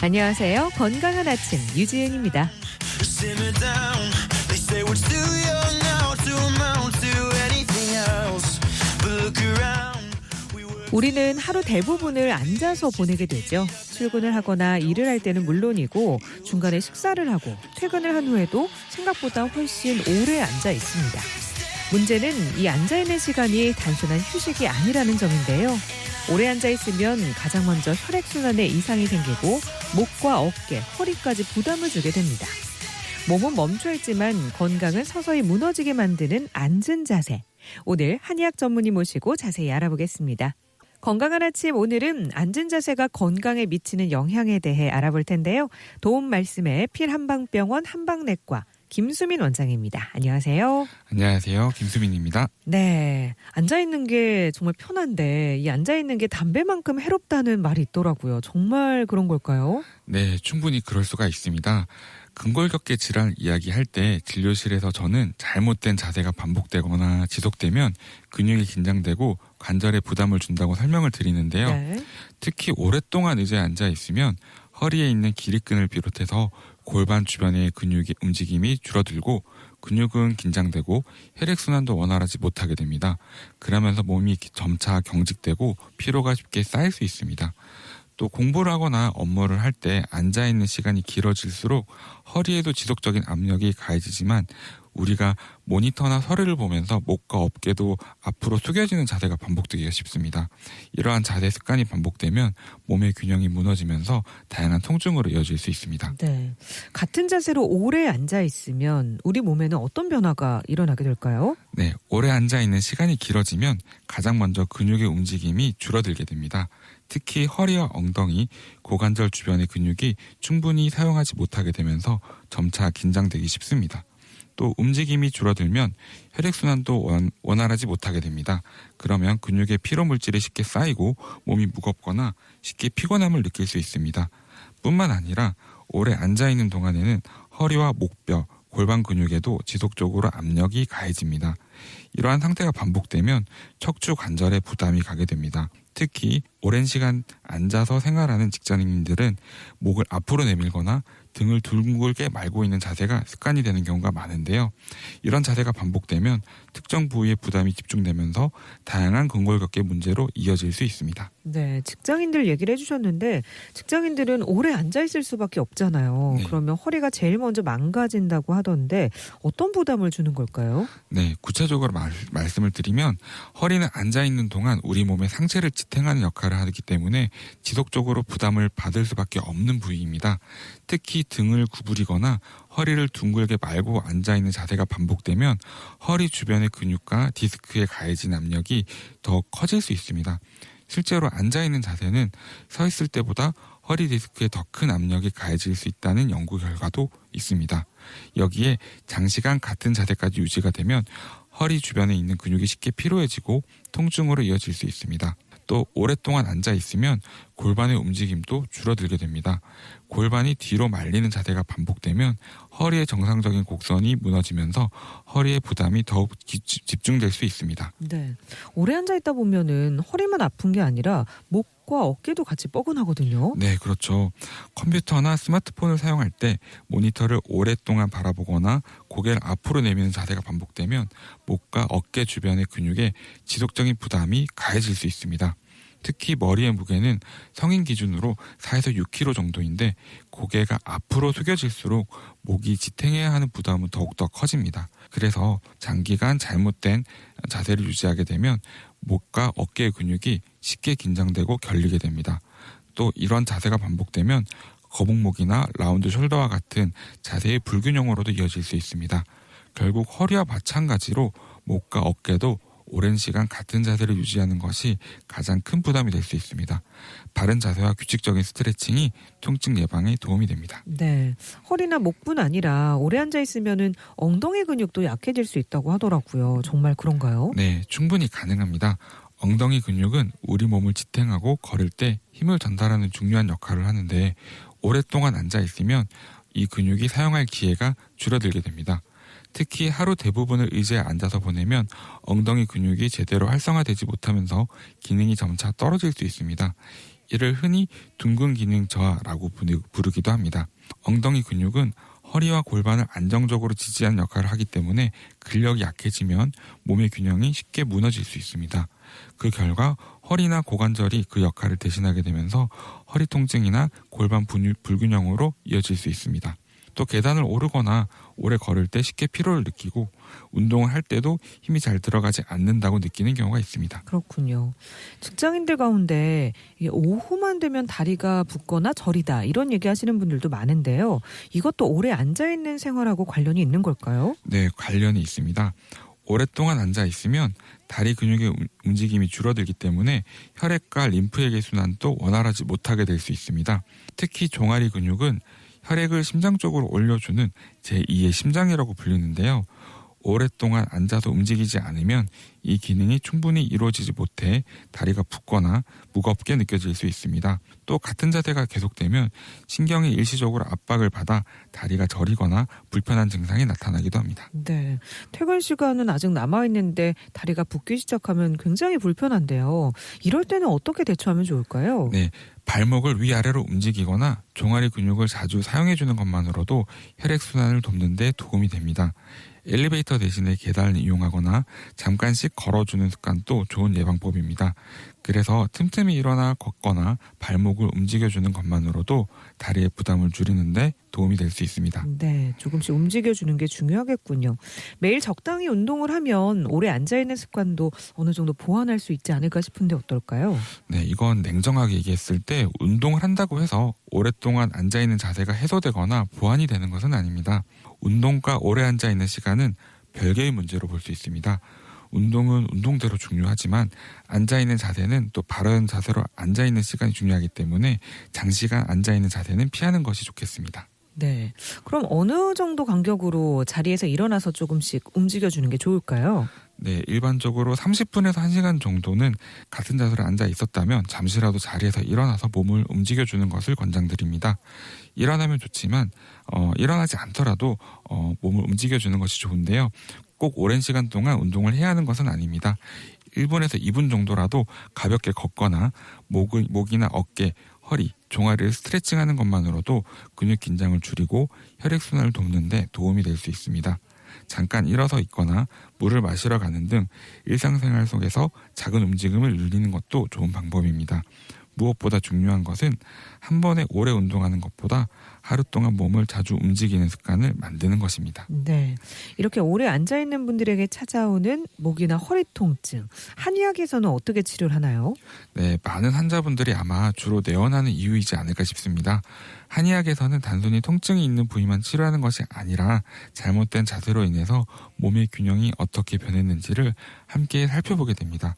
안녕하세요. 건강한 아침 유지은입니다. 우리는 하루 대부분을 앉아서 보내게 되죠. 출근을 하거나 일을 할 때는 물론이고 중간에 식사를 하고 퇴근을 한 후에도 생각보다 훨씬 오래 앉아 있습니다. 문제는 이 앉아있는 시간이 단순한 휴식이 아니라는 점인데요. 오래 앉아있으면 가장 먼저 혈액순환에 이상이 생기고 목과 어깨, 허리까지 부담을 주게 됩니다. 몸은 멈춰있지만 건강은 서서히 무너지게 만드는 앉은 자세. 오늘 한의학 전문의 모시고 자세히 알아보겠습니다. 건강한 아침 오늘은 앉은 자세가 건강에 미치는 영향에 대해 알아볼 텐데요. 도움 말씀에 필한방병원 한방내과 김수민 원장입니다. 안녕하세요. 안녕하세요. 김수민입니다. 네, 앉아있는 게 정말 편한데 이 앉아있는 게 담배만큼 해롭다는 말이 있더라고요. 정말 그런 걸까요? 네, 충분히 그럴 수가 있습니다. 근골격계 질환 이야기할 때 진료실에서 저는 잘못된 자세가 반복되거나 지속되면 근육이 긴장되고 관절에 부담을 준다고 설명을 드리는데요. 네. 특히 오랫동안 의자에 앉아 있으면 허리에 있는 기립근을 비롯해서 골반 주변의 근육의 움직임이 줄어들고 근육은 긴장되고 혈액순환도 원활하지 못하게 됩니다. 그러면서 몸이 점차 경직되고 피로가 쉽게 쌓일 수 있습니다. 또 공부를 하거나 업무를 할 때 앉아있는 시간이 길어질수록 허리에도 지속적인 압력이 가해지지만 우리가 모니터나 서류를 보면서 목과 어깨도 앞으로 숙여지는 자세가 반복되기가 쉽습니다. 이러한 자세 습관이 반복되면 몸의 균형이 무너지면서 다양한 통증으로 이어질 수 있습니다. 네, 같은 자세로 오래 앉아있으면 우리 몸에는 어떤 변화가 일어나게 될까요? 네, 오래 앉아있는 시간이 길어지면 가장 먼저 근육의 움직임이 줄어들게 됩니다. 특히 허리와 엉덩이, 고관절 주변의 근육이 충분히 사용하지 못하게 되면서 점차 긴장되기 쉽습니다. 또 움직임이 줄어들면 혈액순환도 원활하지 못하게 됩니다. 그러면 근육에 피로물질이 쉽게 쌓이고 몸이 무겁거나 쉽게 피곤함을 느낄 수 있습니다. 뿐만 아니라 오래 앉아있는 동안에는 허리와 목뼈, 골반 근육에도 지속적으로 압력이 가해집니다. 이러한 상태가 반복되면 척추 관절에 부담이 가게 됩니다. 특히 오랜 시간 앉아서 생활하는 직장인들은 목을 앞으로 내밀거나 등을 둥글게 말고 있는 자세가 습관이 되는 경우가 많은데요. 이런 자세가 반복되면 특정 부위에 부담이 집중되면서 다양한 근골격계 문제로 이어질 수 있습니다. 네, 직장인들 얘기를 해주셨는데 직장인들은 오래 앉아있을 수밖에 없잖아요. 네. 그러면 허리가 제일 먼저 망가진다고 하던데 어떤 부담을 주는 걸까요? 네, 구체적으로 말씀을 드리면 허리는 앉아있는 동안 우리 몸의 상체를 지탱하는 역할을 하기 때문에 지속적으로 부담을 받을 수밖에 없는 부위입니다. 특히 등을 구부리거나 허리를 둥글게 말고 앉아있는 자세가 반복되면 허리 주변의 근육과 디스크에 가해진 압력이 더 커질 수 있습니다. 실제로 앉아있는 자세는 서 있을 때보다 허리 디스크에 더 큰 압력이 가해질 수 있다는 연구 결과도 있습니다. 여기에 장시간 같은 자세까지 유지가 되면 허리 주변에 있는 근육이 쉽게 피로해지고 통증으로 이어질 수 있습니다. 또 오랫동안 앉아있으면 골반의 움직임도 줄어들게 됩니다. 골반이 뒤로 말리는 자세가 반복되면 허리의 정상적인 곡선이 무너지면서 허리의 부담이 더욱 집중될 수 있습니다. 네, 오래 앉아있다 보면은 허리만 아픈 게 아니라 목과 어깨도 같이 뻐근하거든요. 네, 그렇죠. 컴퓨터나 스마트폰을 사용할 때 모니터를 오랫동안 바라보거나 고개를 앞으로 내미는 자세가 반복되면 목과 어깨 주변의 근육에 지속적인 부담이 가해질 수 있습니다. 특히 머리의 무게는 성인 기준으로 4에서 6kg 정도인데 고개가 앞으로 숙여질수록 목이 지탱해야 하는 부담은 더욱더 커집니다. 그래서 장기간 잘못된 자세를 유지하게 되면 목과 어깨의 근육이 쉽게 긴장되고 결리게 됩니다. 또 이런 자세가 반복되면 거북목이나 라운드 숄더와 같은 자세의 불균형으로도 이어질 수 있습니다. 결국 허리와 마찬가지로 목과 어깨도 오랜 시간 같은 자세를 유지하는 것이 가장 큰 부담이 될 수 있습니다. 바른 자세와 규칙적인 스트레칭이 통증 예방에 도움이 됩니다. 네, 허리나 목뿐 아니라 오래 앉아 있으면은 엉덩이 근육도 약해질 수 있다고 하더라고요. 정말 그런가요? 네, 충분히 가능합니다. 엉덩이 근육은 우리 몸을 지탱하고 걸을 때 힘을 전달하는 중요한 역할을 하는데 오랫동안 앉아 있으면 이 근육이 사용할 기회가 줄어들게 됩니다. 특히 하루 대부분을 의자에 앉아서 보내면 엉덩이 근육이 제대로 활성화되지 못하면서 기능이 점차 떨어질 수 있습니다. 이를 흔히 둥근 기능 저하라고 부르기도 합니다. 엉덩이 근육은 허리와 골반을 안정적으로 지지하는 역할을 하기 때문에 근력이 약해지면 몸의 균형이 쉽게 무너질 수 있습니다. 그 결과 허리나 고관절이 그 역할을 대신하게 되면서 허리 통증이나 골반 불균형으로 이어질 수 있습니다. 또 계단을 오르거나 오래 걸을 때 쉽게 피로를 느끼고 운동을 할 때도 힘이 잘 들어가지 않는다고 느끼는 경우가 있습니다. 그렇군요. 직장인들 가운데 이게 오후만 되면 다리가 붓거나 저리다 이런 얘기하시는 분들도 많은데요. 이것도 오래 앉아있는 생활하고 관련이 있는 걸까요? 네, 관련이 있습니다. 오랫동안 앉아 있으면 다리 근육의 움직임이 줄어들기 때문에 혈액과 림프액의 순환도 원활하지 못하게 될 수 있습니다. 특히 종아리 근육은 혈액을 심장 쪽으로 올려주는 제2의 심장이라고 불리는데요. 오랫동안 앉아서 움직이지 않으면 이 기능이 충분히 이루어지지 못해 다리가 붓거나 무겁게 느껴질 수 있습니다. 또 같은 자세가 계속되면 신경이 일시적으로 압박을 받아 다리가 저리거나 불편한 증상이 나타나기도 합니다. 네, 퇴근 시간은 아직 남아있는데 다리가 붓기 시작하면 굉장히 불편한데요. 이럴 때는 어떻게 대처하면 좋을까요? 네, 발목을 위아래로 움직이거나 종아리 근육을 자주 사용해주는 것만으로도 혈액순환을 돕는 데 도움이 됩니다. 엘리베이터 대신에 계단을 이용하거나 잠깐씩 걸어주는 습관도 좋은 예방법입니다. 그래서 틈틈이 일어나 걷거나 발목을 움직여주는 것만으로도 다리의 부담을 줄이는데 도움이 될 수 있습니다. 네, 조금씩 움직여주는 게 중요하겠군요. 매일 적당히 운동을 하면 오래 앉아있는 습관도 어느 정도 보완할 수 있지 않을까 싶은데 어떨까요? 네, 이건 냉정하게 얘기했을 때 운동을 한다고 해서 오랫동안 앉아있는 자세가 해소되거나 보완이 되는 것은 아닙니다. 운동과 오래 앉아있는 시간은 별개의 문제로 볼 수 있습니다. 운동은 운동대로 중요하지만 앉아있는 자세는 또 바른 자세로 앉아있는 시간이 중요하기 때문에 장시간 앉아있는 자세는 피하는 것이 좋겠습니다. 네, 그럼 어느 정도 간격으로 자리에서 일어나서 조금씩 움직여주는 게 좋을까요? 네, 일반적으로 30분에서 1시간 정도는 같은 자세로 앉아 있었다면 잠시라도 자리에서 일어나서 몸을 움직여주는 것을 권장드립니다. 일어나면 좋지만 일어나지 않더라도 몸을 움직여주는 것이 좋은데요. 꼭 오랜 시간 동안 운동을 해야 하는 것은 아닙니다. 1분에서 2분 정도라도 가볍게 걷거나 목이나 어깨, 허리, 종아리를 스트레칭하는 것만으로도 근육 긴장을 줄이고 혈액순환을 돕는 데 도움이 될 수 있습니다. 잠깐 일어서 있거나 물을 마시러 가는 등 일상생활 속에서 작은 움직임을 늘리는 것도 좋은 방법입니다. 무엇보다 중요한 것은 한 번에 오래 운동하는 것보다 하루 동안 몸을 자주 움직이는 습관을 만드는 것입니다. 네, 이렇게 오래 앉아있는 분들에게 찾아오는 목이나 허리 통증, 한의학에서는 어떻게 치료를 하나요? 네, 많은 환자분들이 아마 주로 내원하는 이유이지 않을까 싶습니다. 한의학에서는 단순히 통증이 있는 부위만 치료하는 것이 아니라 잘못된 자세로 인해서 몸의 균형이 어떻게 변했는지를 함께 살펴보게 됩니다.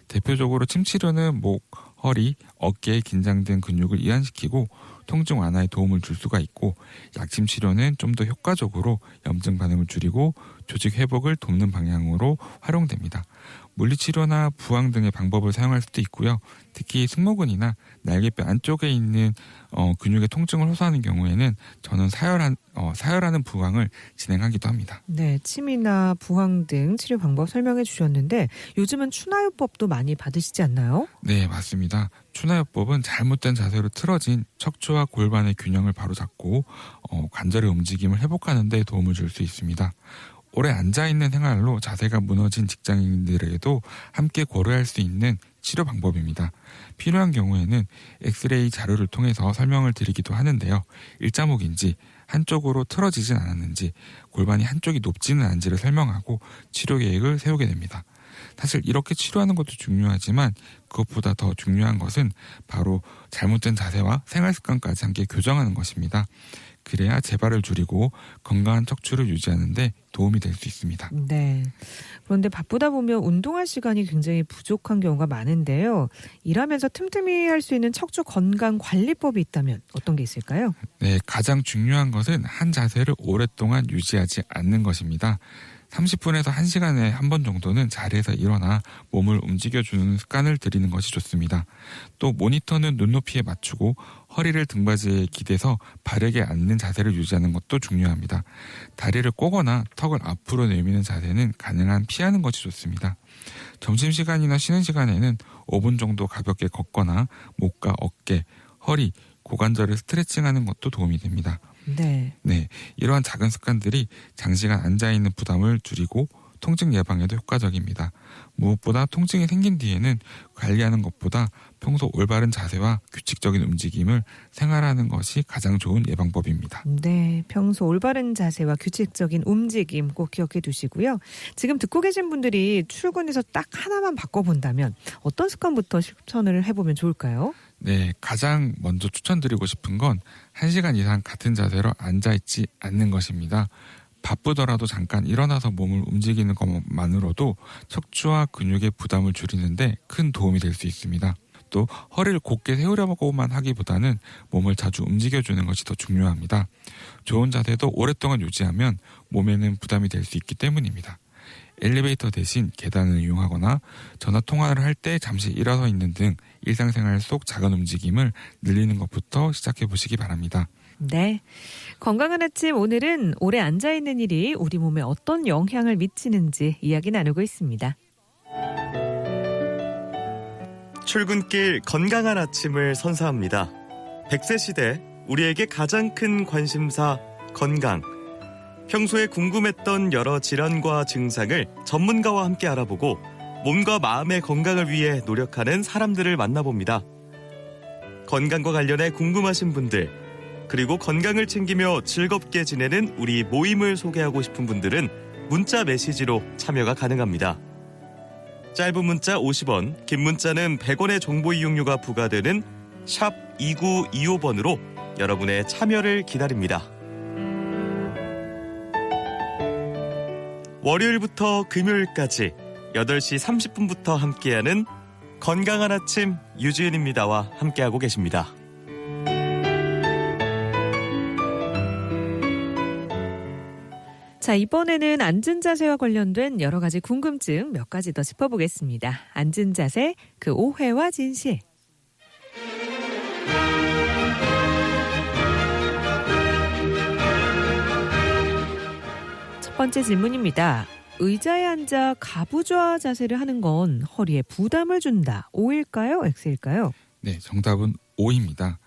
대표적으로 침치료는 목, 허리, 어깨의 긴장된 근육을 이완시키고 통증 완화에 도움을 줄 수가 있고, 약침 치료는 좀 더 효과적으로 염증 반응을 줄이고 조직 회복을 돕는 방향으로 활용됩니다. 물리치료나 부항 등의 방법을 사용할 수도 있고요. 특히 승모근이나 날개뼈 안쪽에 있는 근육의 통증을 호소하는 경우에는 저는 사열하는 부항을 진행하기도 합니다. 네, 침이나 부항 등 치료 방법 설명해 주셨는데 요즘은 추나요법도 많이 받으시지 않나요? 네, 맞습니다. 추나요법은 잘못된 자세로 틀어진 척추와 골반의 균형을 바로잡고 관절의 움직임을 회복하는 데 도움을 줄 수 있습니다. 오래 앉아있는 생활로 자세가 무너진 직장인들에게도 함께 고려할 수 있는 치료 방법입니다. 필요한 경우에는 엑스레이 자료를 통해서 설명을 드리기도 하는데요. 일자목인지 한쪽으로 틀어지진 않았는지 골반이 한쪽이 높지는 않은지를 설명하고 치료 계획을 세우게 됩니다. 사실 이렇게 치료하는 것도 중요하지만 그것보다 더 중요한 것은 바로 잘못된 자세와 생활 습관까지 함께 교정하는 것입니다. 그래야 재발을 줄이고 건강한 척추를 유지하는 데 도움이 될 수 있습니다. 네. 그런데 바쁘다 보면 운동할 시간이 굉장히 부족한 경우가 많은데요. 일하면서 틈틈이 할 수 있는 척추 건강 관리법이 있다면 어떤 게 있을까요? 네, 가장 중요한 것은 한 자세를 오랫동안 유지하지 않는 것입니다. 30분에서 1시간에 한 번 정도는 자리에서 일어나 몸을 움직여주는 습관을 들이는 것이 좋습니다. 또 모니터는 눈높이에 맞추고 허리를 등받이에 기대서 바르게 앉는 자세를 유지하는 것도 중요합니다. 다리를 꼬거나 턱을 앞으로 내미는 자세는 가능한 피하는 것이 좋습니다. 점심시간이나 쉬는 시간에는 5분 정도 가볍게 걷거나 목과 어깨, 허리, 고관절을 스트레칭하는 것도 도움이 됩니다. 네. 이러한 작은 습관들이 장시간 앉아있는 부담을 줄이고 통증 예방에도 효과적입니다. 무엇보다 통증이 생긴 뒤에는 관리하는 것보다 평소 올바른 자세와 규칙적인 움직임을 생활하는 것이 가장 좋은 예방법입니다. 네, 평소 올바른 자세와 규칙적인 움직임 꼭 기억해 두시고요. 지금 듣고 계신 분들이 출근해서 딱 하나만 바꿔본다면 어떤 습관부터 실천을 해보면 좋을까요? 네, 가장 먼저 추천드리고 싶은 건 1시간 이상 같은 자세로 앉아있지 않는 것입니다. 바쁘더라도 잠깐 일어나서 몸을 움직이는 것만으로도 척추와 근육의 부담을 줄이는데 큰 도움이 될 수 있습니다. 또 허리를 곧게 세우려고만 하기보다는 몸을 자주 움직여주는 것이 더 중요합니다. 좋은 자세도 오랫동안 유지하면 몸에는 부담이 될 수 있기 때문입니다. 엘리베이터 대신 계단을 이용하거나 전화 통화를 할 때 잠시 일어서 있는 등 일상생활 속 작은 움직임을 늘리는 것부터 시작해 보시기 바랍니다. 네. 건강한 아침 오늘은 오래 앉아있는 일이 우리 몸에 어떤 영향을 미치는지 이야기 나누고 있습니다. 출근길 건강한 아침을 선사합니다. 100세 시대 우리에게 가장 큰 관심사 건강. 평소에 궁금했던 여러 질환과 증상을 전문가와 함께 알아보고 몸과 마음의 건강을 위해 노력하는 사람들을 만나봅니다. 건강과 관련해 궁금하신 분들, 그리고 건강을 챙기며 즐겁게 지내는 우리 모임을 소개하고 싶은 분들은 문자 메시지로 참여가 가능합니다. 짧은 문자 50원, 긴 문자는 100원의 정보 이용료가 부과되는 샵 2925번으로 여러분의 참여를 기다립니다. 월요일부터 금요일까지 8시 30분부터 함께하는 건강한 아침 유지은입니다와 함께하고 계십니다. 자, 이번에는 앉은 자세와 관련된 여러 가지 궁금증 몇 가지 더 짚어보겠습니다. 앉은 자세, 그 오해와 진실. 첫 번째 질문입니다. 의자에 앉아 가부좌 자세를 하는 건 허리에 부담을 준다. O일까요? X일까요? 네, 정답은 O입니다.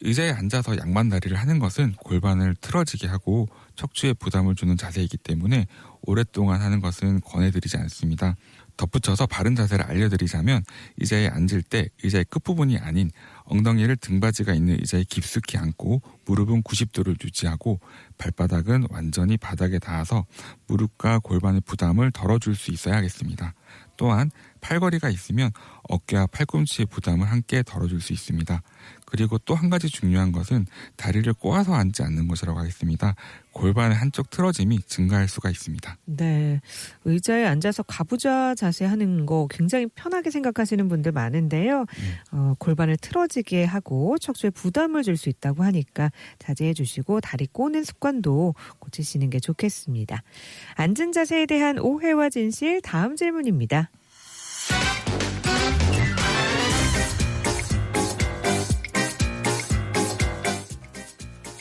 의자에 앉아서 양반다리를 하는 것은 골반을 틀어지게 하고 척추에 부담을 주는 자세이기 때문에 오랫동안 하는 것은 권해드리지 않습니다. 덧붙여서 바른 자세를 알려드리자면 의자에 앉을 때 의자의 끝부분이 아닌 엉덩이를 등받이가 있는 의자에 깊숙이 앉고 무릎은 90도를 유지하고 발바닥은 완전히 바닥에 닿아서 무릎과 골반의 부담을 덜어줄 수 있어야 하겠습니다. 또한 팔걸이가 있으면 어깨와 팔꿈치의 부담을 함께 덜어줄 수 있습니다. 그리고 또 한 가지 중요한 것은 다리를 꼬아서 앉지 않는 것이라고 하겠습니다. 골반의 한쪽 틀어짐이 증가할 수가 있습니다. 네, 의자에 앉아서 가부좌 자세 하는 거 굉장히 편하게 생각하시는 분들 많은데요. 골반을 틀어지게 하고 척추에 부담을 줄 수 있다고 하니까 자제해 주시고 다리 꼬는 습관도 고치시는 게 좋겠습니다. 앉은 자세에 대한 오해와 진실, 다음 질문입니다.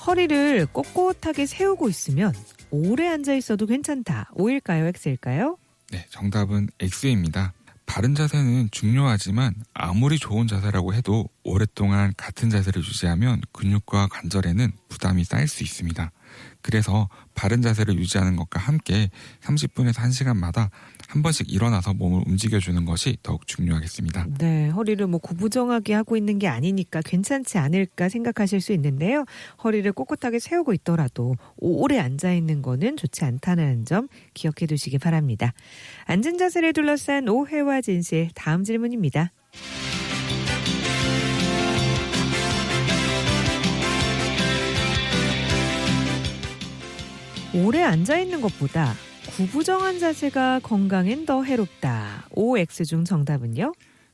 허리를 꼿꼿하게 세우고 있으면 오래 앉아 있어도 괜찮다. O일까요? X일까요? 네, 정답은 X입니다. 바른 자세는 중요하지만 아무리 좋은 자세라고 해도 오랫동안 같은 자세를 유지하면 근육과 관절에는 부담이 쌓일 수 있습니다. 그래서 바른 자세를 유지하는 것과 함께 30분에서 1시간마다 한 번씩 일어나서 몸을 움직여주는 것이 더욱 중요하겠습니다. 네, 허리를 구부정하게 하고 있는 게 아니니까 괜찮지 않을까 생각하실 수 있는데요. 허리를 꼿꼿하게 세우고 있더라도 오래 앉아있는 거는 좋지 않다는 점 기억해 두시기 바랍니다. 앉은 자세를 둘러싼 오해와 진실, 다음 질문입니다. 오래 앉아있는 것보다 구부정한 자세가 건강엔 더 해롭다. OX 중 정답은요?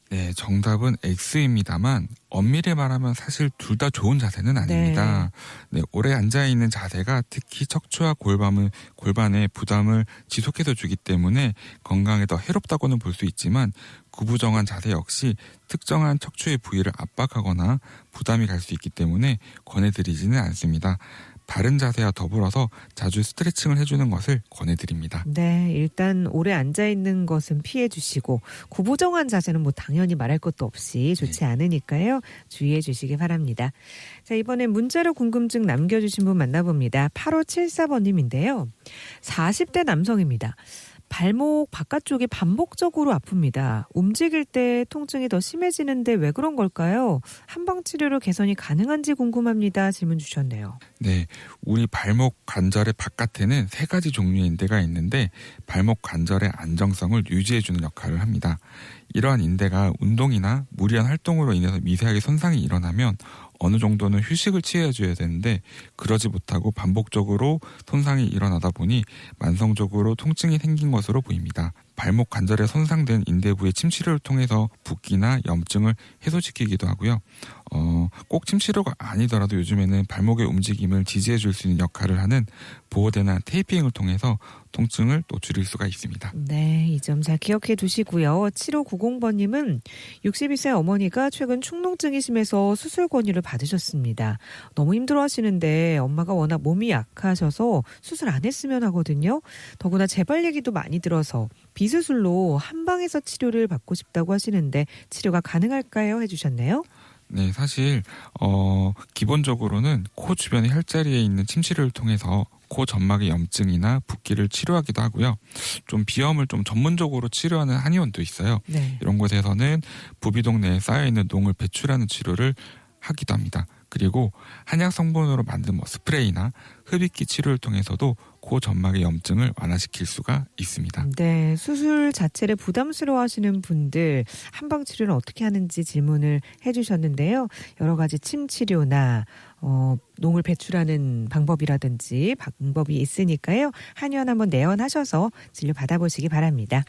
네, 정답은 X입니다만 엄밀히 말하면 사실 둘 다 좋은 자세는 아닙니다. 네, 오래 앉아있는 자세가 특히 척추와 골반의 부담을 지속해서 주기 때문에 건강에 더 해롭다고는 볼 수 있지만 구부정한 자세 역시 특정한 척추의 부위를 압박하거나 부담이 갈 수 있기 때문에 권해드리지는 않습니다. 다른 자세와 더불어서 자주 스트레칭을 해주는 것을 권해드립니다. 네, 일단 오래 앉아있는 것은 피해 주시고 구부정한 자세는 뭐 당연히 말할 것도 없이 좋지 않으니까요. 주의해 주시기 바랍니다. 자, 이번엔 문자로 궁금증 남겨주신 분 만나봅니다. 8574번님인데요. 40대 남성입니다. 발목 바깥쪽이 반복적으로 아픕니다. 움직일 때 통증이 더 심해지는데 왜 그런 걸까요? 한방치료로 개선이 가능한지 궁금합니다. 질문 주셨네요. 네, 우리 발목 관절의 바깥에는 3가지 종류의 인대가 있는데 발목 관절의 안정성을 유지해주는 역할을 합니다. 이러한 인대가 운동이나 무리한 활동으로 인해서 미세하게 손상이 일어나면 어느 정도는 휴식을 취해줘야 되는데 그러지 못하고 반복적으로 손상이 일어나다 보니 만성적으로 통증이 생긴 것으로 보입니다. 발목 관절에 손상된 인대부의 침치료를 통해서 붓기나 염증을 해소시키기도 하고요. 꼭 침치료가 아니더라도 요즘에는 발목의 움직임을 지지해 줄 수 있는 역할을 하는 보호대나 테이핑을 통해서 통증을 또 줄일 수가 있습니다. 네, 이 점 잘 기억해 두시고요. 7590번님은 62세 어머니가 최근 축농증이 심해서 수술 권유를 받으셨습니다. 너무 힘들어하시는데 엄마가 워낙 몸이 약하셔서 수술 안 했으면 하거든요. 더구나 재발 얘기도 많이 들어서 비수술로 한방에서 치료를 받고 싶다고 하시는데 치료가 가능할까요? 해주셨네요. 네, 사실 기본적으로는 코 주변의 혈자리에 있는 침치료를 통해서 코 점막의 염증이나 붓기를 치료하기도 하고요. 좀 비염을 좀 전문적으로 치료하는 한의원도 있어요. 네. 이런 곳에서는 부비동 내에 쌓여있는 농을 배출하는 치료를 하기도 합니다. 그리고 한약 성분으로 만든 스프레이나 흡입기 치료를 통해서도 코 점막의 염증을 완화시킬 수가 있습니다. 네, 수술 자체를 부담스러워하시는 분들 한방 치료는 어떻게 하는지 질문을 해주셨는데요. 여러 가지 침 치료나 농을 배출하는 방법이라든지 방법이 있으니까요. 한의원 한번 내원하셔서 진료 받아보시기 바랍니다.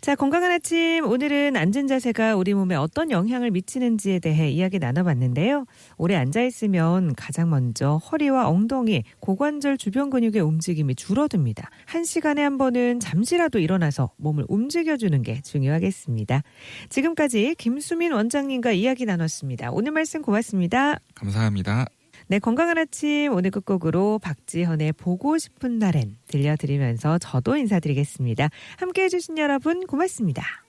자, 건강한 아침. 오늘은 앉은 자세가 우리 몸에 어떤 영향을 미치는지에 대해 이야기 나눠봤는데요. 오래 앉아있으면 가장 먼저 허리와 엉덩이, 고관절 주변 근육의 움직임이 줄어듭니다. 1시간에 한 번은 잠시라도 일어나서 몸을 움직여주는 게 중요하겠습니다. 지금까지 김수민 원장님과 이야기 나눴습니다. 오늘 말씀 고맙습니다. 감사합니다. 네, 건강한 아침 오늘 끝곡으로 박지현의 보고 싶은 날엔 들려드리면서 저도 인사드리겠습니다. 함께해 주신 여러분 고맙습니다.